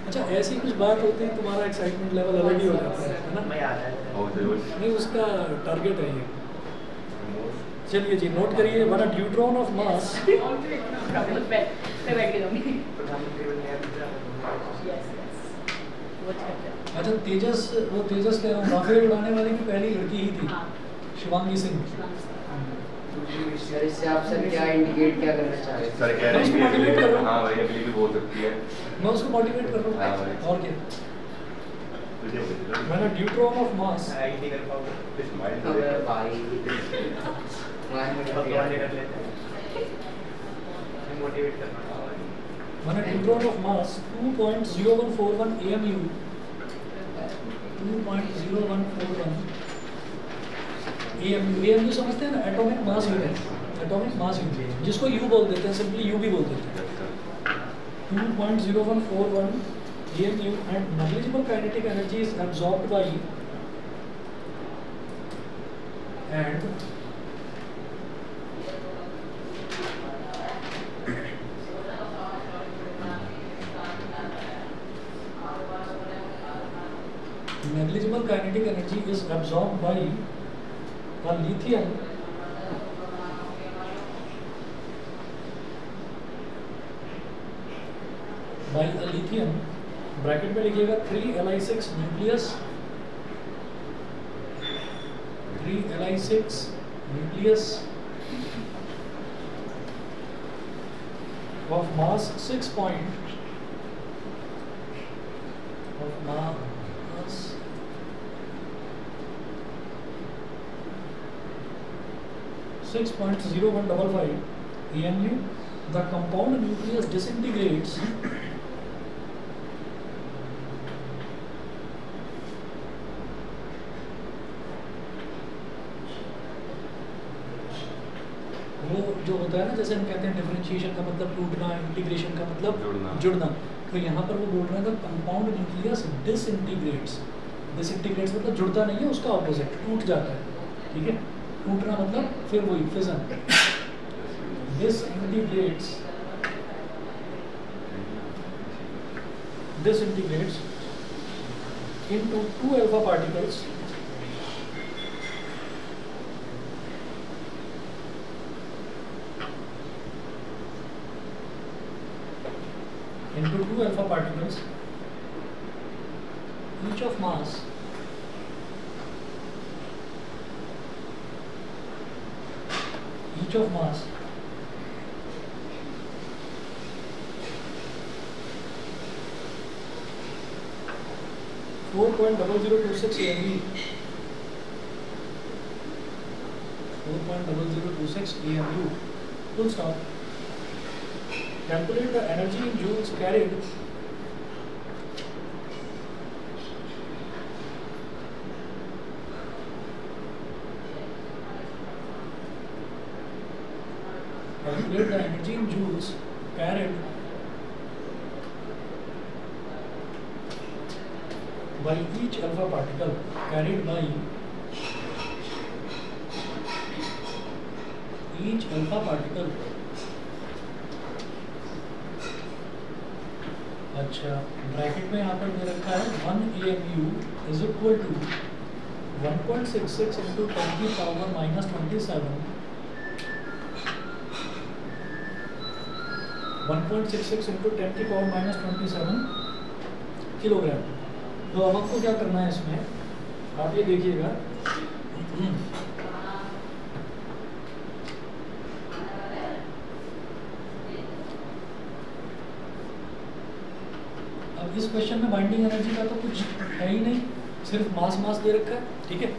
अच्छा ऐसी कुछ बात होती है, तुम्हारा एक्साइटमेंट लेवल अलग ही हो जाता है ना। और जरूर नहीं उसका टारगेट है ये। चलिए जी नोट करिए, बड़ा ड्यूट्रॉन ऑफ मास मैं बैठ के दूंगी। अच्छा तेजस, वो तेजस कह रहा हूँ, राफेल उड़ाने वाली की पहली लड़की ही थी, शिवांगी सिंह। सर इससे आप सर क्या इंडिकेट क्या करना चाह रहे हैं? सर कह रहे हैं कि अगली हां भाई अगली भी हो सकती है। मैं उसको मोटिवेट कर रहा हाँ हूँ भाई। और क्या। मैंने ड्यूट्रॉन ऑफ मास अबे भाई मैंने deuteron of mass 2.0141 AMU 2.0141 AMU समझते हैं ना, atomic mass unit, atomic mass unit जिसको यू बोल देते हैं, सिंपली यू भी बोल देते हैं। 2.0141 AMU and negligible kinetic energy is absorbed by and negligible kinetic energy is absorbed by a lithium bracket में लिखिएगा 3Li6 nucleus, 3Li6 nucleus of mass 6 point of mass 6.0155 AMU. The compound nucleus disintegrates वो जो होता है ना, जैसे हम कहते हैं डिफरेंशिएशन का मतलब टूटना, इंटीग्रेशन का मतलब जुड़ना। तो यहाँ पर वो बोल रहे हैं कंपाउंड न्यूक्लियस डिसइंटीग्रेट्स। डिसइंटीग्रेट्स मतलब जुड़ता नहीं है, उसका ऑपोजिट टूट जाता है, ठीक है। टूटना मतलब फिर वही fission. डिसइंटीग्रेट्स disintegrates into 2 alpha particles each of mass 4.0026 AMU. 4.0026 AMU. Full stop. Calculate the energy in joules carried by each alpha particle carried by each alpha particle. अच्छा, ब्रैकेट में यहाँ पर दे रखा है 1 AMU is equal to 1.66 into 10 की power -27 1.66 into 10 की power -27 kilogram. तो अब आपको क्या करना है इसमें, आप ये देखिएगा अब इस क्वेश्चन में बाइंडिंग एनर्जी का तो कुछ है ही नहीं, सिर्फ मास दे रखा है। ठीक है,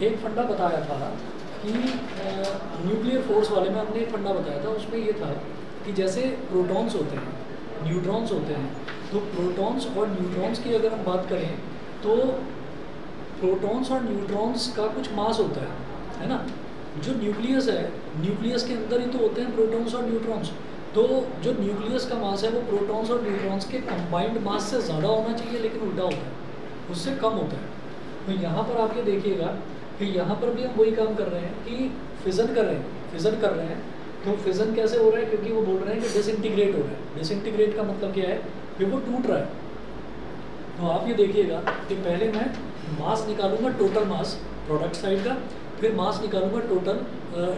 एक फंडा बताया था कि न्यूक्लियर फोर्स वाले में हमने एक फंडा बताया था, उसमें ये था कि जैसे प्रोटॉन्स होते हैं, न्यूट्रॉन्स होते हैं, तो प्रोटॉन्स और न्यूट्रॉन्स की अगर हम बात करें तो प्रोटॉन्स और न्यूट्रॉन्स का कुछ मास होता है ना। जो न्यूक्लियस है, न्यूक्लियस के अंदर ही तो होते हैं प्रोटॉन्स और न्यूट्रॉन्स, तो जो न्यूक्लियस का मास है वो प्रोटॉन्स और न्यूट्रॉन्स के कंबाइंड मास से ज़्यादा होना चाहिए, लेकिन उल्टा होता है, उससे कम होता है। तो यहाँ पर आप ये देखिएगा कि यहाँ पर भी हम वही काम कर रहे हैं कि फिजन कर रहे हैं। तो फिजन कैसे हो रहा है, क्योंकि वो बोल रहे हैं कि डिसइंटीग्रेट हो रहा है। डिसइंटीग्रेट का मतलब क्या है कि वो टूट रहा है। तो आप ये देखिएगा कि पहले मैं मास निकालूंगा, टोटल मास प्रोडक्ट साइड का, फिर मास निकालूंगा टोटल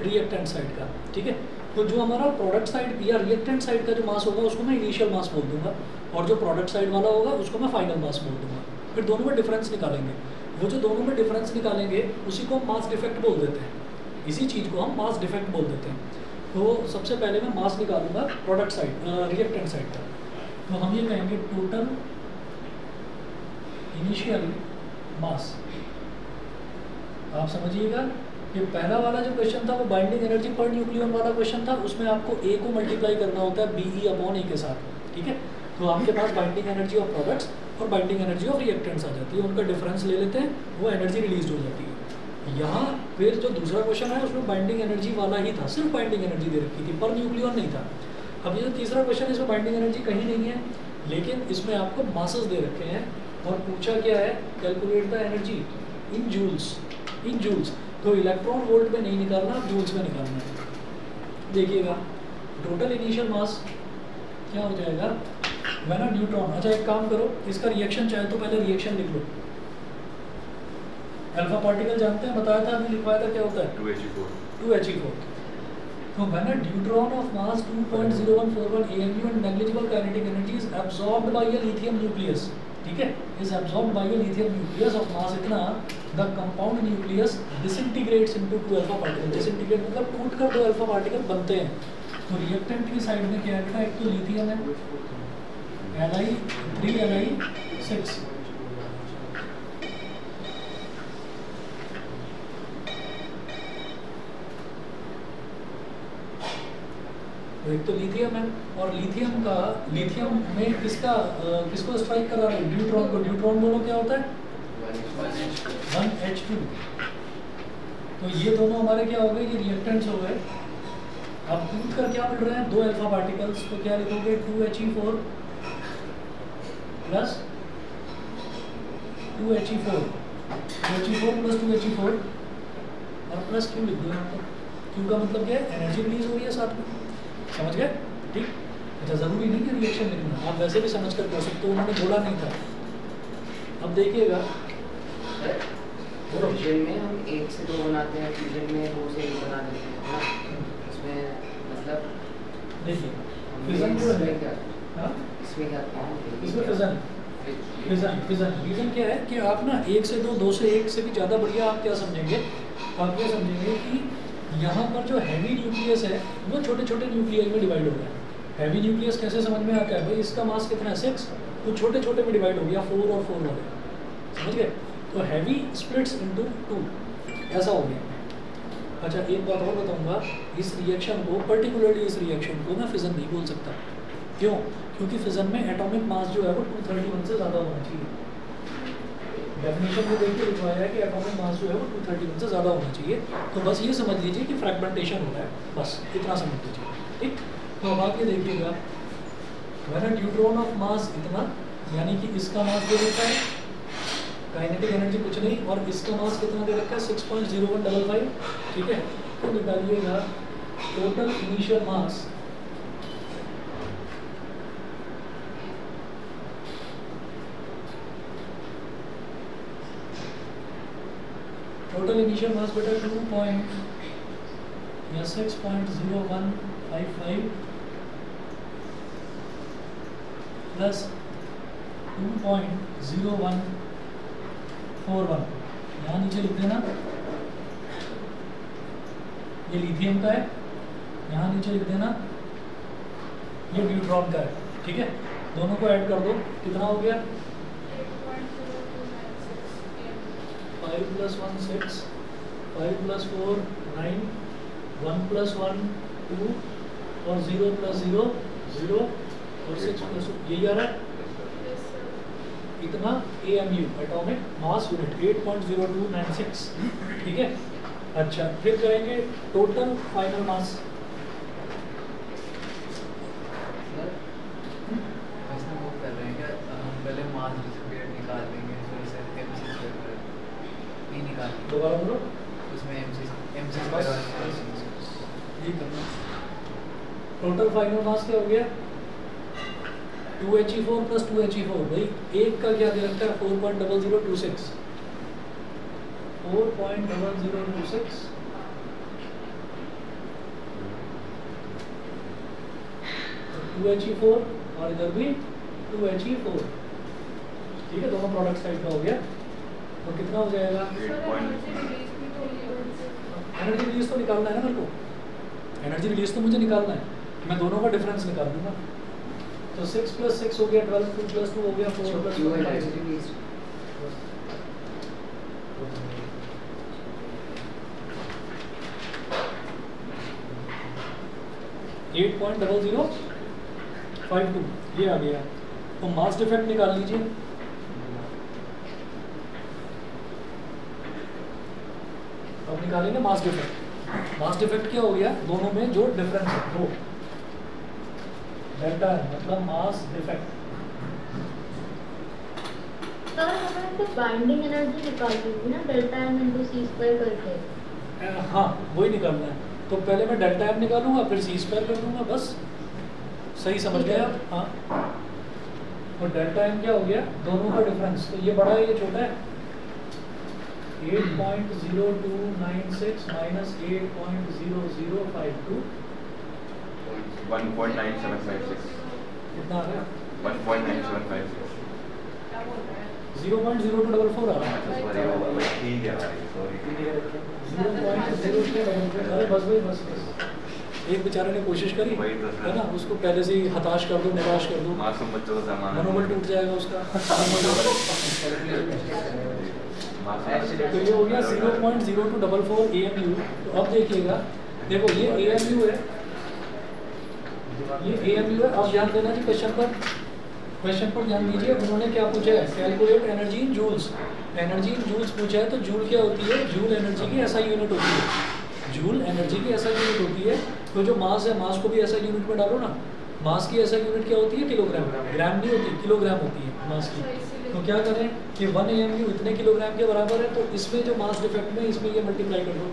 रिएक्टेंट साइड का। ठीक है, तो जो हमारा प्रोडक्ट साइड या रिएक्टेंट साइड का जो मास होगा उसको मैं इनिशियल मास बोल दूंगा, और जो प्रोडक्ट साइड वाला होगा उसको मैं फाइनल मास बोल दूंगा। फिर दोनों में डिफरेंस निकालेंगे, वो जो दोनों में डिफरेंस निकालेंगे उसी को हम मास डिफेक्ट बोल देते हैं, इसी चीज़ को हम मास डिफेक्ट बोल देते हैं। तो सबसे पहले मैं मास निकालूंगा प्रोडक्ट साइड रिएक्टेंट साइड का, तो हम ये कहेंगे टोटल इनिशियल मास। आप समझिएगा कि पहला वाला जो क्वेश्चन था वो बाइंडिंग एनर्जी पर न्यूक्लियन वाला क्वेश्चन था, उसमें आपको ए को मल्टीप्लाई करना होता है BE/A के साथ। ठीक है, तो आपके पास बाइंडिंग एनर्जी ऑफ प्रोडक्ट्स और बाइंडिंग एनर्जी ऑफ रिएक्टेंट्स आ जाती है, उनका डिफरेंस ले लेते हैं, वो एनर्जी रिलीज हो जाती है। यहाँ फिर जो दूसरा क्वेश्चन है उसमें बाइंडिंग एनर्जी वाला ही था, सिर्फ बाइंडिंग एनर्जी दे रखी थी, पर न्यूक्लियन नहीं था। अब ये जो तीसरा क्वेश्चन है इसमें बाइंडिंग एनर्जी कहीं नहीं है, लेकिन इसमें आपको मासेस दे रखे हैं और पूछा क्या है, calculate the energy in joules. तो इलेक्ट्रॉन वोल्ट में नहीं निकालना, जूल्स में निकालना है। देखिएगा टोटल इनिशियल मास क्या हो जाएगा, व्हेन अ न्यूट्रॉन। अच्छा एक काम करो, इसका रिएक्शन चाहे तो पहले रिएक्शन लिख लो। अल्फा पार्टिकल जानते हैं, बताया था अभी, लिखवाया था, क्या होता है 2He4। तो when a neutron of mass 2.0141 AMU and negligible kinetic energy is absorbed by a lithium nucleus, ठीक है, is absorbed by a lithium nucleus of mass इतना, the compound nucleus disintegrates into 2 alpha particles। Disintegrate मतलब टूट कर 2 alpha particle बनते हैं। तो reactant की साइड में क्या है, एक तो लिथियम है Li3Li6, एक तो लिथियम है, और लिथियम में किसको स्ट्राइक करा रहे हैं, न्यूट्रॉन को। न्यूट्रॉन बोलो क्या होता है 1H2। तो ये दोनों हमारे क्या हो गए, ये रिएक्टेंट्स हो गए। अब टूट कर क्या मिल रहे हैं, 2 अल्फा पार्टिकल्स, तो क्या लिखोगे 2He4 plus 2He4 plus 2He4 और प्लस Q लिख दो यहाँ पर। Q का मतलब क्या है, एनर्जी रिलीज हो रही है साथ में, समझ गए। ठीक, अच्छा, ज़रूरी नहीं है रिएक्शन लिखना, आप वैसे भी समझ कर कर सकते हो, उन्होंने बोला नहीं था। अब देखिएगा फ्यूजन में हम 1 से 2 बनाते हैं, फ्यूजन में 2 से 1 बना देते हैं, है ना? इसमें मतलब देखिए हम फिजन जो है, इसमें क्या हाँ इसमें क्या इसमें फिजन फिजन क्या है कि आप ना 1 से 2, 2 से 1 से भी ज़्यादा बढ़िया आप क्या समझेंगे, आप ये समझेंगे कि यहाँ पर जो हैवी न्यूक्लियस है वो छोटे छोटे न्यूक्लियाई में डिवाइड हो गया है। हैवी न्यूक्लियस कैसे समझ में आता है भाई, इसका मास कितना है 6, तो छोटे छोटे में डिवाइड हो गया 4 और 4 हो गया, समझ गए? तो हैवी स्प्लिट्स इनटू 2 ऐसा हो गया। अच्छा, एक बात और बताऊंगा, इस रिएक्शन को पर्टिकुलरली इस रिएक्शन को मैं फिजन नहीं बोल सकता। क्यों? क्योंकि फिजन में एटॉमिक मास जो है वो 231 से ज़्यादा होना चाहिए। डेफिनेशन में देखिए लिखवाया है कि एटॉमिक मास जो है वो 231 से ज़्यादा होना चाहिए। तो बस ये समझ लीजिए कि फ्रैगमेंटेशन हो रहा है, बस इतना समझ लीजिए, ठीक? तो अब आप ये देखिएगा, when a neutron of mass इतना, यानी कि इसका मास दे देता है, काइनेटिक एनर्जी कुछ नहीं, और इसका मास कितना दे रखा है 6.0155, ठीक है? तो निकालिएगा total initial mass, total initial mass बेटा 6.0155 प्लस 2.0141, यहाँ नीचे लिख देना, ये लिथियम का है, यहाँ नीचे लिख देना ये न्यूट्रॉन का है, ठीक है? दोनों को ऐड कर दो, कितना हो गया 5 + 1 6, 5 + 4 9, 1 + 1 2 और 0 + 0 0 और 6 + 2, यही आ रहा है इतना AMU एटॉमिक मास यूनिट 8.0296, ठीक है? अच्छा, फिर करेंगे टोटल फाइनल मास, ऐसा वो कर रहे हैं क्या, हम पहले मास डिस्ट्रीब्यूट निकाल लेंगे, फिर उसे MC स्क्वायर नहीं निकालेंगे, दोबारा बोलो, उसमें MC बस स्क्वायर ये करना। टोटल फाइनल मास क्या हो गया 2He4 + 2He4, भाई एक का क्या दे रखा है 4.0026, 4.0026 2He4 और इधर भी 2He4, ठीक है? दोनों प्रोडक्ट साइड का हो गया, तो कितना हो जाएगा? एनर्जी रिलीज तो निकालना है ना मेरे को, एनर्जी रिलीज तो मुझे निकालना है, मैं दोनों का डिफरेंस निकाल दूंगा। तो 6 + 6 हो गया 12, 2 + 2 हो गया 4 + 1 8.0052, ये आ गया। तो मास डिफेक्ट निकाल लीजिए, अब निकालेंगे मास डिफेक्ट। मास डिफेक्ट क्या हो गया, दोनों में जो डिफरेंस है वो डेल्टा है, मतलब मास डिफेक्ट। सर हमें तो बाइंडिंग एनर्जी निकालनी होगी ना, डेल्टा M × c² करके। हाँ, वही निकालना है। तो पहले मैं डेल्टा M निकालूंगा, फिर c² कर दूंगा, बस सही समझ गए आप? हाँ, तो डेल्टा M क्या हो गया, दोनों का डिफरेंस, तो ये बड़ा है ये छोटा है, 8.0296 माइनस 8.0052 1.9756, कितना आ गया 1.9756, 0.0244 आ रहा है। ठीक है भाई, सॉरी। 0.0244, अरे बस भाई बस बस, एक बेचारे ने कोशिश करी वही तो सर। है ना, उसको पहले से ही हताश कर दो, निराश कर दो, मासूम बच्चों का सामान मनोबल टूट जाएगा उसका। मासूम तो ये हो गया 0.0244 AMU। तो अब देखिएगा, देखो ये AMU है, ये AMU है। अब ध्यान देना जी क्वेश्चन पर ध्यान दीजिए। उन्होंने क्या पूछा है, calculate energy in joules. Energy in joules पूछा है, तो जूल क्या होती है, जूल एनर्जी की SI यूनिट होती है, जूल एनर्जी की SI यूनिट होती है। तो जो मास है, मास को भी SI यूनिट में डालो ना, मास की SI यूनिट क्या होती है, किलोग्राम, ग्राम नहीं होती, किलोग्राम होती है मास की। तो क्या करें कि 1 AMU इतने किलोग्राम के बराबर है, तो इसमें जो मास डिफेक्ट में, इसमें ये मल्टीप्लाई कर दो।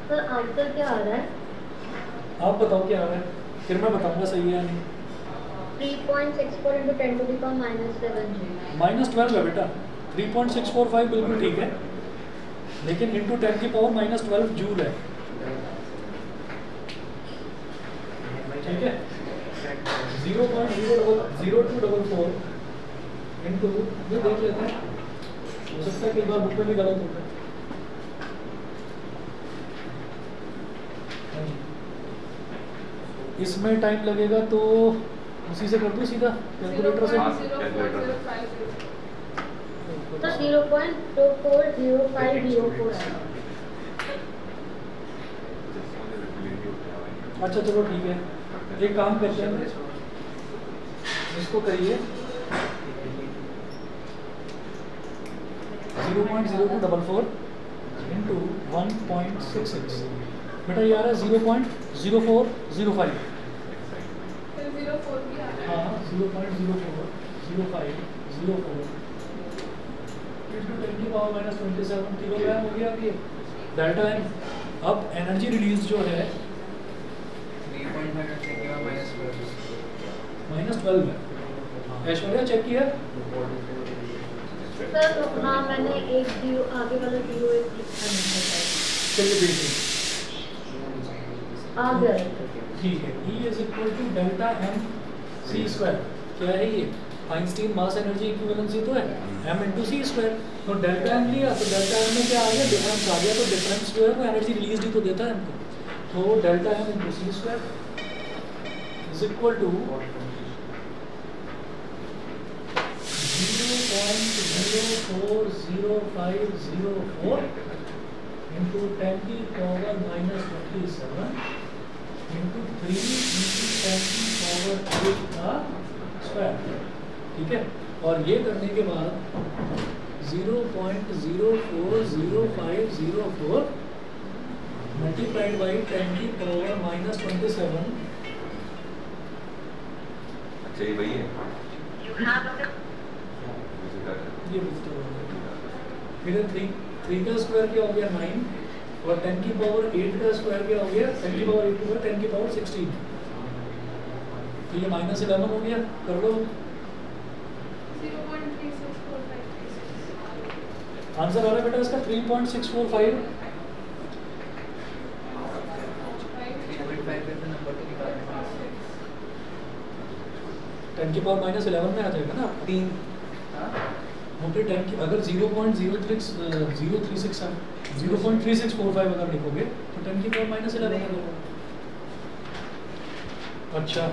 सर आंसर क्या आ रहा है? आप बताओ क्या आ रहा है, फिर मैं बताऊंगा सही है या नहीं। 3.64 into 10 to the power minus 7 J। -12 है बेटा, 3.645 बिल्कुल ठीक है, लेकिन इंटू 10 की पावर -12 जूल है, ठीक है। 0.0244 इंटू, ये देख लेते हैं, हो सकता है कई बार बुक में भी गलत होता है। इसमें टाइम लगेगा तो उसी से कर दूँ सीधा कैलकुलेटर से। 0.0405 तो 0.240504 है। अच्छा चलो ठीक है, एक काम करते हैं, इसको करिए 0.0244 इंटू 1.66, बेटा ये आ रहा है 0.0405। फिर 04 भी आ रहा है। हाँ 0.040504 इंटू 10 की पावर -27 किलोग्राम हो गया आपके डेल्टा एम। अब एनर्जी रिलीज जो है -12 है। ऐश्वर्या चेक किया? सर हाँ मैंने एक जीरो आगे वाला जीरो एक लिखा नहीं था। चलिए देखिए, आ गया। ठीक है, E is equal to delta M C square. क्या है ये? आइंस्टीन मास एनर्जी इक्विवेलेंसी तो है, m इंटू सी स्क्वायर। तो डेल्टा एम लिया तो डेल्टा एम में क्या आ गया, डिफरेंस आ गया। तो डिफरेंस जो है वो एनर्जी रिलीज ही तो देता है हमको। तो delta M into C square is equal to 0.0400504 into 10 की पावर -27 इंटू 3 इंटू 10 की पावर 8 का स्क्वायर, ठीक है। और ये करने के बाद 0.040504 मल्टीप्लाइड बाई 10 की पावर -27। अच्छा ये वही है। ये फिर 3 का स्क्वायर क्या हो गया 9, और 10 की पावर 8 का स्क्वायर क्या हो गया 10 की पावर 8 को 10 की पावर 16। तो ये -11 हो गया, कर लो 0.364536। आंसर आ रहा है बेटा इसका 3.645। 10 की पावर -11 में आ जाएगा ना आपका। 3 वो फिर 10 की अगर 0.03645 अगर लिखोगे तो 10 की पावर -11 हो जाएगा। अच्छा,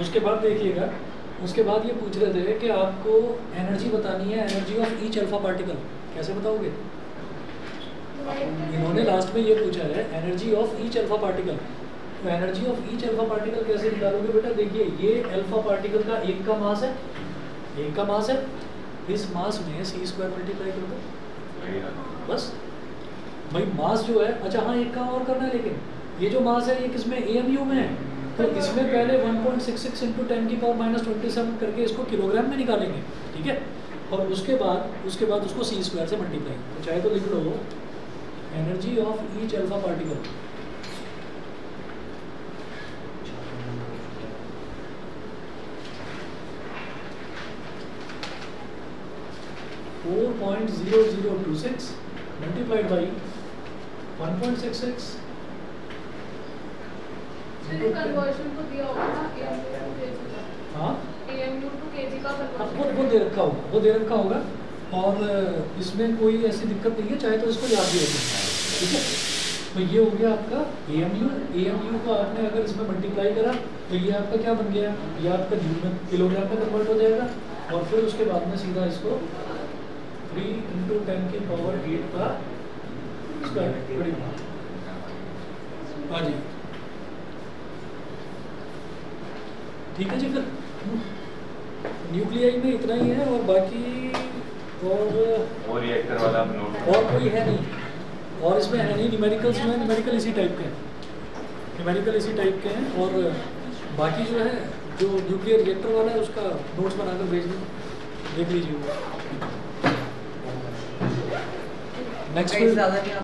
उसके बाद देखिएगा, उसके बाद ये पूछ रहे थे कि आपको एनर्जी बतानी है, energy of each alpha particle. कैसे बताओगे? इन्होंने लास्ट में ये पूछा है energy of each alpha particle. तो energy of each alpha particle कैसे निकालोगे बेटा? देखिए ये अल्फा पार्टिकल का एक का मास है, एक का मास है, इस मास में c स्क्वायर मल्टीप्लाई कर दो बस। भाई मास जो है, अच्छा हाँ एक काम और करना है, लेकिन ये जो मास है ये किसमें AMU में है, तो इसमें पहले 1.66 इंटू 10 की पावर -27 करके इसको किलोग्राम में निकालेंगे, ठीक है। और उसके बाद उसको c स्क्वायर से मल्टीप्लाई, तो चाहे तो लिख low energy of each alpha particle. (4.0026 multiplied by 1.66 conversion को दिया होगा ना AMU to kg का। हाँ AMU to kg का अब कन्वर्शन वो दे रखा होगा, वो दे रखा होगा। और इसमें कोई ऐसी दिक्कत नहीं है, चाहे तो इसको याद भी रखें, ठीक है। तो ये हो गया आपका AMU को आपने अगर इसमें मल्टीप्लाई करा तो ये आपका क्या बन गया, ये आपका जूल में किलोग्राम में कन्वर्ट हो जाएगा। और फिर उसके बाद में सीधा इसको 3 इंटू 10 की पावर 8 का स्क्वायर बड़ी बात। हाँ जी ठीक है जी। फिर न्यूक्लियाई में इतना ही है, और बाकी और रिएक्टर वाला आप नोट और कोई है नहीं, और इसमें है नहीं। न्यूमेरिकल्स में न्यूमेरिकल इसी टाइप के हैं, न्यूमेरिकल इसी टाइप के हैं। और बाकी जो है, जो न्यूक्लियर रिएक्टर वाला है उसका नोट्स बनाकर भेज दो, देख लीजिए। नेक्स्ट